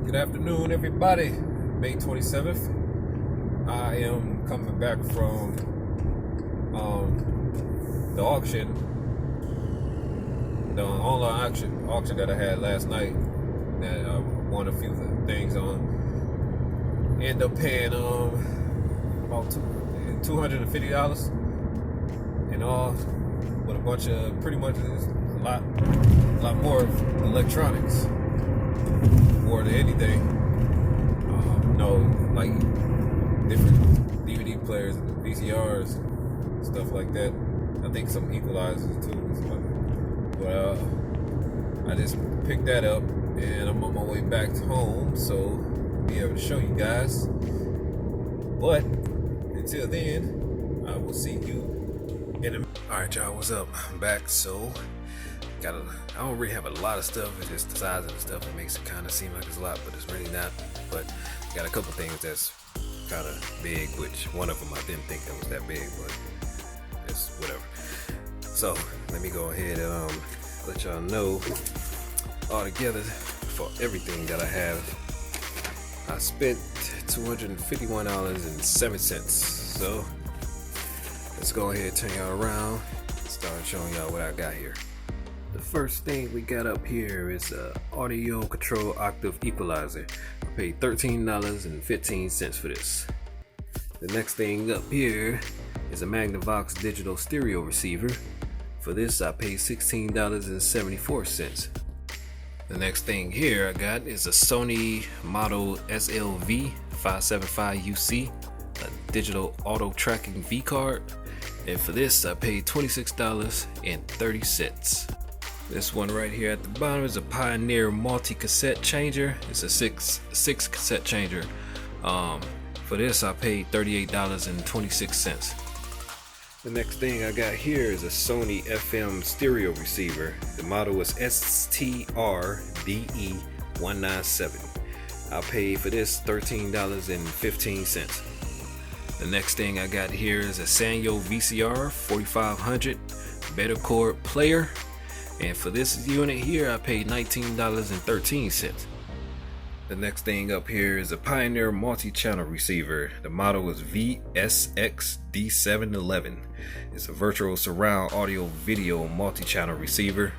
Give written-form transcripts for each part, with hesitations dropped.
Good afternoon, everybody. May 27th. I am coming back from the auction, the online auction that I had last night. That I won a few things on. End up paying about $250 in all, with a bunch of pretty much a lot more of electronics. More than anything, like different DVD players, VCRs, stuff like that. I think some equalizers too. But I just picked that up, and I'm on my way back home, so I'll be able to show you guys. But until then, I will see you in a minute. All right, y'all, what's up? I'm back. So I don't really have a lot of stuff. It's just the size of the stuff that makes it kind of seem like it's a lot, but it's really not. But I got a couple things that's kind of big, which one of them I didn't think that was that big, but it's whatever. So let me go ahead and let y'all know all together for everything that I have. I spent $251.07. So let's go ahead and turn y'all around and start showing y'all what I got here. The first thing we got up here is a audio control octave equalizer. I paid $13.15 for this. The next thing up here is a Magnavox digital stereo receiver. For this I paid $16.74. The next thing here I got is a Sony model SLV 575UC, a digital auto tracking V card. And for this I paid $26.30. This one right here at the bottom is a Pioneer multi-cassette changer. It's a six cassette changer. For this I paid $38.26. The next thing I got here is a Sony FM stereo receiver. The model is STRDE197. I paid for this $13.15. The next thing I got here is a Sanyo VCR 4500 beta cord player. And for this unit here, I paid $19.13. The next thing up here is a Pioneer multi-channel receiver. The model is VSX-D711. It's a virtual surround audio video multi-channel receiver.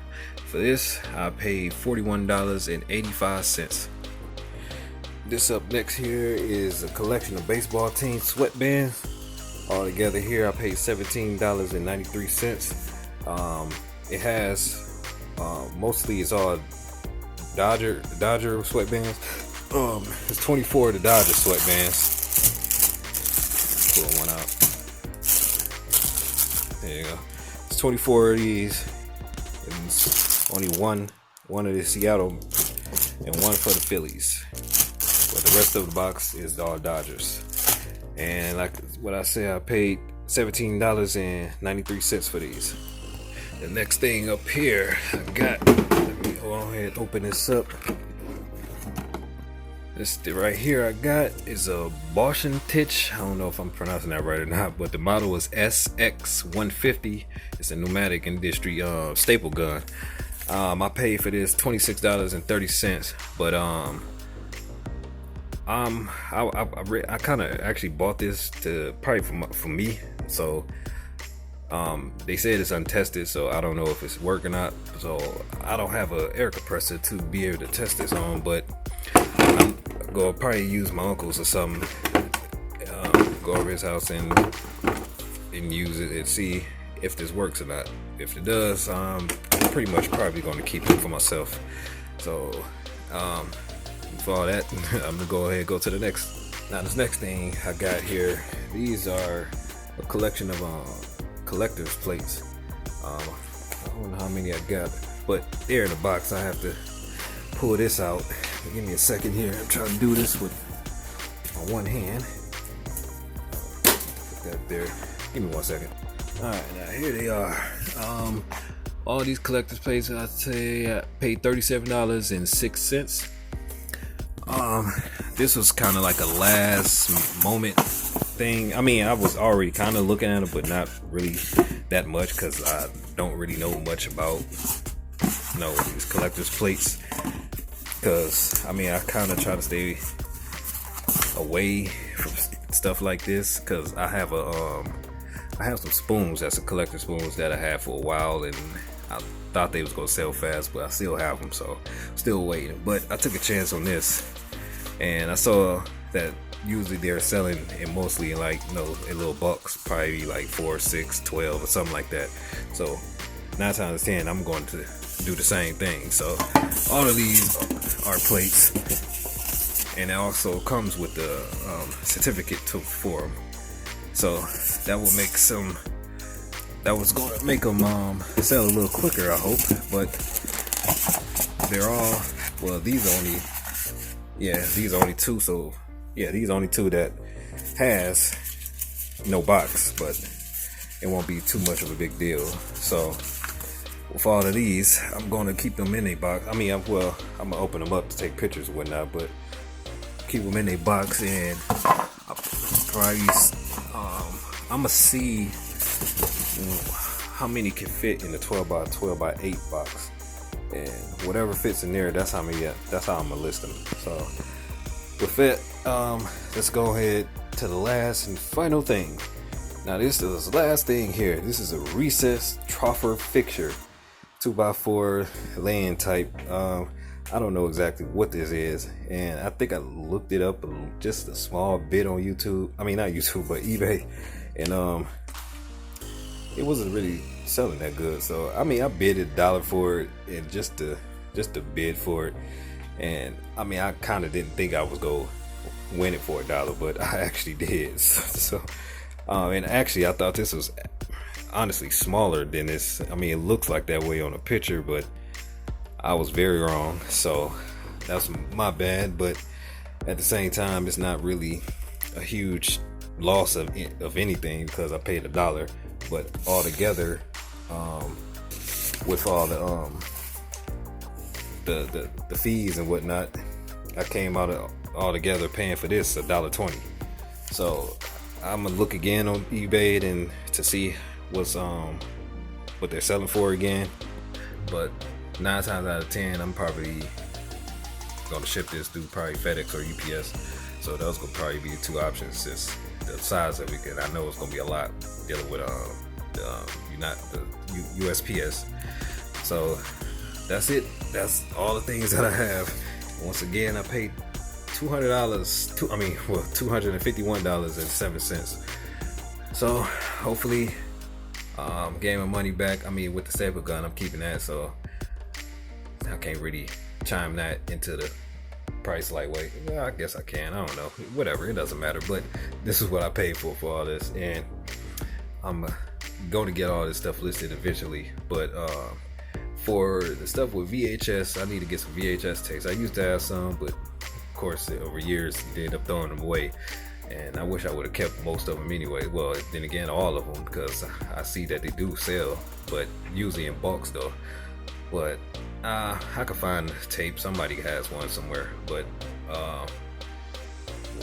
For this, I paid $41.85. This up next here is a collection of baseball team sweatbands. All together here, I paid $17.93. It has mostly it's all Dodger sweatbands. It's 24 of the Dodger sweatbands. Pull one out. There you go. It's 24 of these. And it's only one of the Seattle and one for the Phillies. But the rest of the box is all Dodgers. And like what I said, I paid $17.93 for these. The next thing up here I got, let me go ahead and open this up. This right here I got is a Boschentich. I don't know if I'm pronouncing that right or not, but the model is SX150. It's a pneumatic industry staple gun. I paid for this $26.30, but I kind of actually bought this to probably for me. So they said it's untested, so I don't know if it's working or not. So I don't have an air compressor to be able to test this on, but I'm gonna probably use my uncle's or something. Go over his house and use it and see if this works or not. If it does, I'm pretty much probably gonna keep it for myself. So for all that, I'm gonna go ahead and go to the next. Now this next thing I got here, these are a collection of collector's plates. I don't know how many I got, but they're in the box. I have to pull this out. Give me a second here. I'm trying to do this with my one hand. Put that there. Give me 1 second. Alright, now here they are. All these collector's plates, I'd say I paid $37.06. This was kind of like a last moment thing. I mean, I was already kind of looking at it, but not really that much, because I don't really know much about these collector's plates. because I mean I kind of try to stay away from stuff like this, because I have some spoons that's a collector spoons that I had for a while, and I thought they was gonna sell fast, but I still have them, so still waiting. But I took a chance on this, and I saw that usually they're selling it mostly in like, in little bucks, probably like 4, 6, 12 or something like that. So 9 times out of 10 I'm going to do the same thing. So all of these are plates, and it also comes with the certificate for them. So that will make was going to make them sell a little quicker, I hope. But they're all, well, these are only 2. So yeah, these are only 2 that has no box, but it won't be too much of a big deal. So with all of these, I'm going to keep them in a box. I mean, I'm gonna open them up to take pictures and whatnot, but keep them in a box, and I'll probably I'm gonna see how many can fit in the 12 by 12 by 8 box, and whatever fits in there, that's how I'm gonna list them. So with that, let's go ahead to the last and final thing. Now this is the last thing here. This is a recessed troffer fixture, 2x4 laying type. I don't know exactly what this is, and I think I looked it up just a small bit on YouTube. I mean, not YouTube, but eBay, and it wasn't really selling that good. So I mean, I bid $1 for it, and just to bid for it, and I mean, I kind of didn't think I was gonna win it for $1, but I actually did. So and actually, I thought this was honestly smaller than this. I mean, it looks like that way on a picture, but I was very wrong. So that's my bad. But at the same time, it's not really a huge loss of anything, because I paid $1. But altogether, with all the fees and whatnot, I came out altogether paying for this $1.20. So I'm gonna look again on eBay and to see what they're selling for again. But 9 times out of 10, I'm probably gonna ship this through probably FedEx or UPS. So those will probably be the 2 options, since the size of it, and I know it's gonna be a lot dealing with the USPS. So that's it. That's all the things that I have. Once again, I paid $251.07. So hopefully, getting my money back. I mean, with the staple gun, I'm keeping that, so I can't really chime that into the price lightweight. Well, I guess I can. I don't know. Whatever. It doesn't matter. But this is what I paid for all this, and I'm going to get all this stuff listed eventually. But for the stuff with VHS, I need to get some VHS tapes. I used to have some, but of course, over years, they end up throwing them away. And I wish I would have kept most of them anyway. Well, then again, all of them, because I see that they do sell, but usually in bulks though. But I could find tape. Somebody has one somewhere. But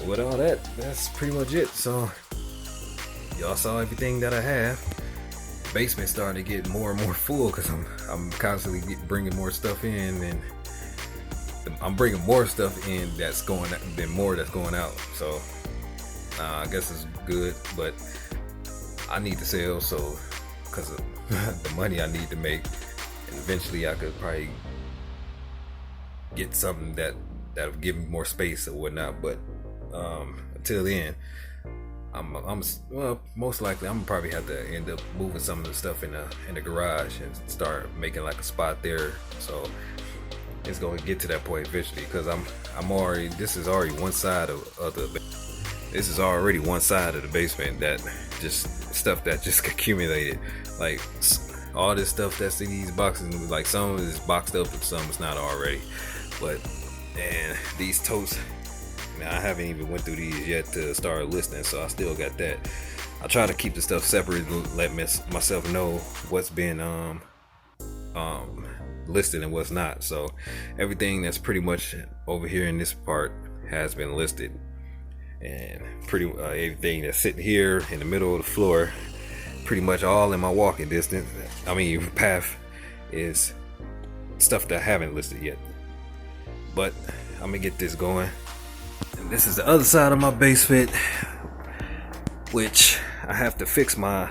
with all that, that's pretty much it. So y'all saw everything that I have. The basement's starting to get more and more full, because I'm constantly bringing more stuff in, and I'm bringing more stuff in that's going out. So I guess it's good, but I need to sell, so because of the money I need to make, and eventually I could probably get something that'll give me more space or whatnot. But until then, well, most likely I'm probably have to end up moving some of the stuff in the garage and start making like a spot there. So it's going to get to that point eventually, because this is already one side of the basement that just stuff that just accumulated. Like all this stuff that's in these boxes, like some is boxed up and some is not already. But and these totes, man, I haven't even went through these yet to start listing, so I still got that. I try to keep the stuff separate and let myself know what's been listed and what's not. So everything that's pretty much over here in this part has been listed, and pretty everything that's sitting here in the middle of the floor, pretty much all in my walking distance, path, is stuff that I haven't listed yet. but I'm gonna get this going. And this is the other side of my basement, which I have to fix my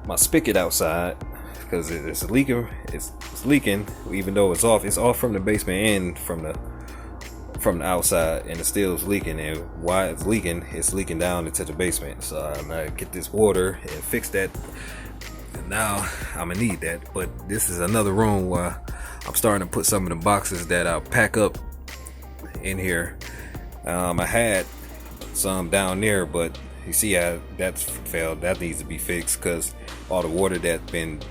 my spigot outside because it's leaking. It's leaking, even though it's off. It's off from the basement and from the outside, and it still is leaking. And why it's leaking down into the basement. So I'm gonna get this water and fix that. And now I'm gonna need that. But this is another room where I'm starting to put some of the boxes that I'll pack up in here. I had some down there, but you see how that's failed. That needs to be fixed because all the water that's been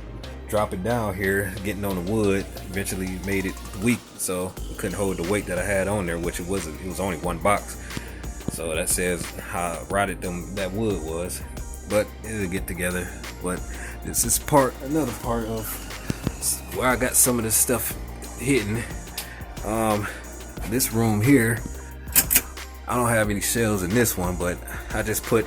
dropping down here, getting on the wood, eventually made it weak, so it couldn't hold the weight that I had on there, which it wasn't. It was only one box, so that says how rotted that wood was. But it'll get together. But this is another part of where I got some of this stuff hidden. This room here, I don't have any shelves in this one, but I just put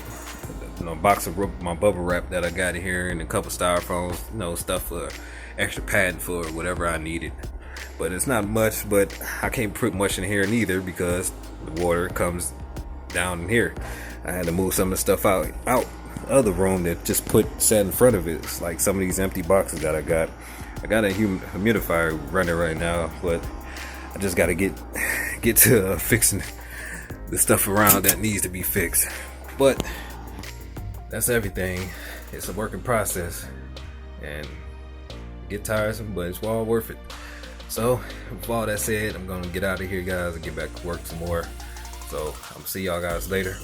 a box of my bubble wrap that I got in here and a couple styrofoams, stuff for extra padding for whatever I needed. But it's not much, but I can't put much in here neither because the water comes down in here. I had to move some of the stuff out of the room that just sat in front of it. It's like some of these empty boxes that I got. I got a humidifier running right now, but I just got to get to fixing the stuff around that needs to be fixed. But that's everything. It's a working process and get tiresome, but it's all worth it. So with all that said, I'm gonna get out of here, guys, and get back to work some more. So I'm gonna see y'all guys later.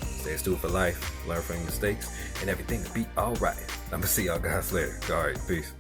Stay stupid for life, learn from your mistakes, and everything will be all right. I'm gonna see y'all guys later. All right, peace.